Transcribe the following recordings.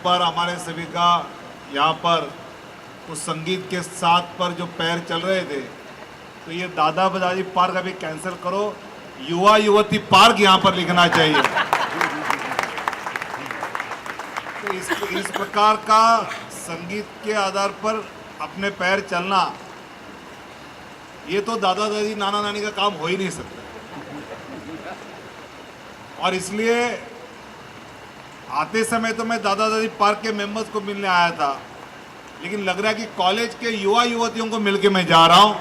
पर हमारे सभी का यहाँ पर उस संगीत के साथ पर जो पैर चल रहे थे, तो ये दादा बदाजी पार्क अभी कैंसिल करो, युवा युवती पार्क यहाँ पर लिखना चाहिए। तो इस प्रकार का संगीत के आधार पर अपने पैर चलना, ये तो दादा दादी नाना नानी का काम हो ही नहीं सकता। और इसलिए आते समय तो मैं दादा दादी पार्क के मेंबर्स को मिलने आया था, लेकिन लग रहा है कि कॉलेज के युवा युवतियों को मिलके मैं जा रहा हूं।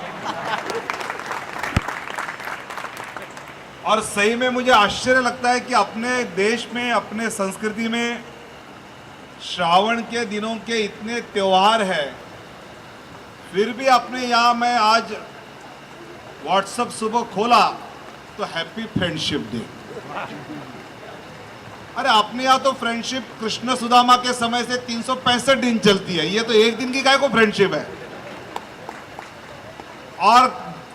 और सही में मुझे आश्चर्य लगता है कि अपने देश में, अपने संस्कृति में श्रावण के दिनों के इतने त्योहार हैं, फिर भी अपने यहाँ मैं आज व्हाट्सएप सुबह खोला तो हैप्पी फ्रेंडशिप डे। अरे अपने यहाँ तो फ्रेंडशिप कृष्ण सुदामा के समय से 365 दिन चलती है, ये तो एक दिन की काय को फ्रेंडशिप है। और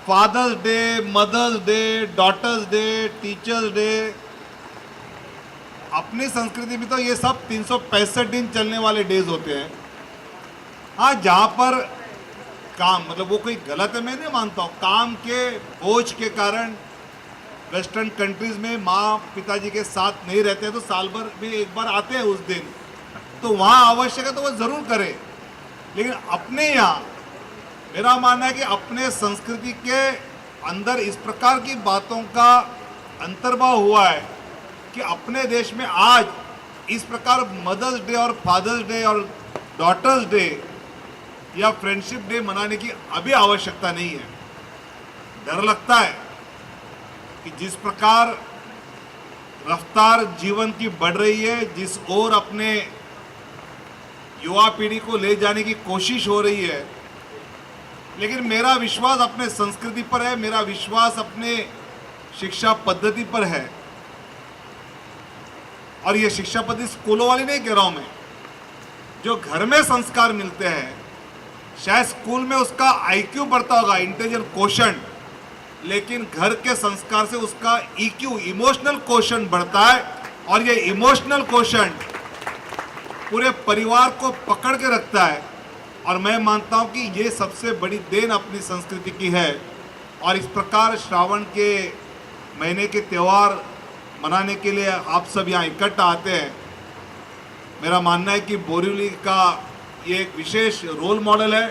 father's day, mother's day, daughter's day, teacher's day, अपनी संस्कृति में तो ये सब 365 दिन चलने वाले डेज होते हैं। हाँ, जहाँ पर काम, मतलब वो कोई गलत है मैं नहीं मानता हूँ, काम के बोझ के कारण वेस्टर्न कंट्रीज में माँ पिताजी के साथ नहीं रहते हैं तो साल भर में एक बार आते हैं उस दिन, तो वहाँ आवश्यक है तो वो ज़रूर करें। लेकिन अपने यहाँ मेरा मानना है कि अपने संस्कृति के अंदर इस प्रकार की बातों का अंतर्भाव हुआ है कि अपने देश में आज इस प्रकार मदर्स डे और फादर्स डे और डॉटर्स डे या फ्रेंडशिप डे मनाने की अभी आवश्यकता नहीं है। डर लगता है कि जिस प्रकार रफ्तार जीवन की बढ़ रही है, जिस ओर अपने युवा पीढ़ी को ले जाने की कोशिश हो रही है, लेकिन मेरा विश्वास अपने संस्कृति पर है, मेरा विश्वास अपने शिक्षा पद्धति पर है। और ये शिक्षा पद्धति स्कूलों वाली नहीं कह रहा हूं मैं, जो घर में संस्कार मिलते हैं, शायद स्कूल में उसका आईक्यू बढ़ता होगा, इंटेलिजेंट क्वोशंट, लेकिन घर के संस्कार से उसका ईक्यू, इमोशनल क्वोशंट बढ़ता है। और ये इमोशनल क्वोशंट पूरे परिवार को पकड़ के रखता है। और मैं मानता हूं कि ये सबसे बड़ी देन अपनी संस्कृति की है। और इस प्रकार श्रावण के महीने के त्यौहार मनाने के लिए आप सब यहाँ इकट्ठा आते हैं। मेरा मानना है कि बोरीवली का ये एक विशेष रोल मॉडल है,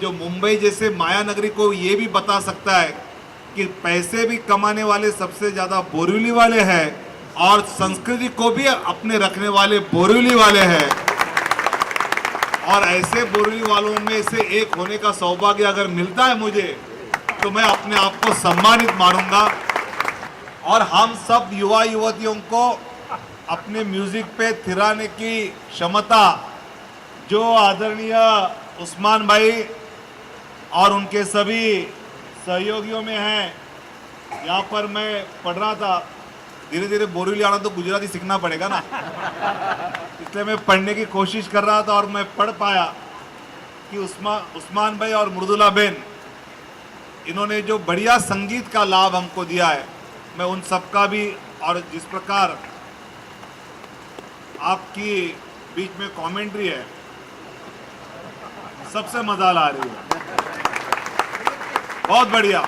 जो मुंबई जैसे माया नगरी को ये भी बता सकता है कि पैसे भी कमाने वाले सबसे ज़्यादा बोरीवली वाले हैं और संस्कृति को भी अपने रखने वाले बोरीवली वाले हैं। और ऐसे बोरीवली वालों में से एक होने का सौभाग्य अगर मिलता है मुझे, तो मैं अपने आप को सम्मानित मानूंगा। और हम सब युवा युवतियों को अपने म्यूजिक पे थिराने की क्षमता जो आदरणीय उस्मान भाई और उनके सभी सहयोगियों में है। यहाँ पर मैं पढ़ रहा था, धीरे धीरे बोरीवली आना तो गुजराती सीखना पड़ेगा ना, इसलिए मैं पढ़ने की कोशिश कर रहा था और मैं पढ़ पाया कि उस्मान भाई और मृदुला बेन, इन्होंने जो बढ़िया संगीत का लाभ हमको दिया है, मैं उन सबका भी, और जिस प्रकार आपकी बीच में कमेंट्री है, सबसे मजा ला रही है, बहुत बढ़िया।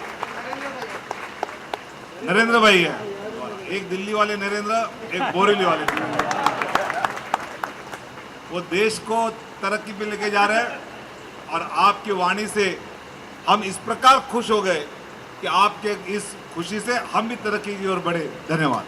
नरेंद्र भाई है, एक दिल्ली वाले नरेंद्र, एक बोरीवली वाले नरेंद्र। वो देश को तरक्की पे लेके जा रहे हैं। और आपकी वाणी से हम इस प्रकार खुश हो गए कि आपके इस खुशी से हम भी तरक्की की ओर बढ़े। धन्यवाद।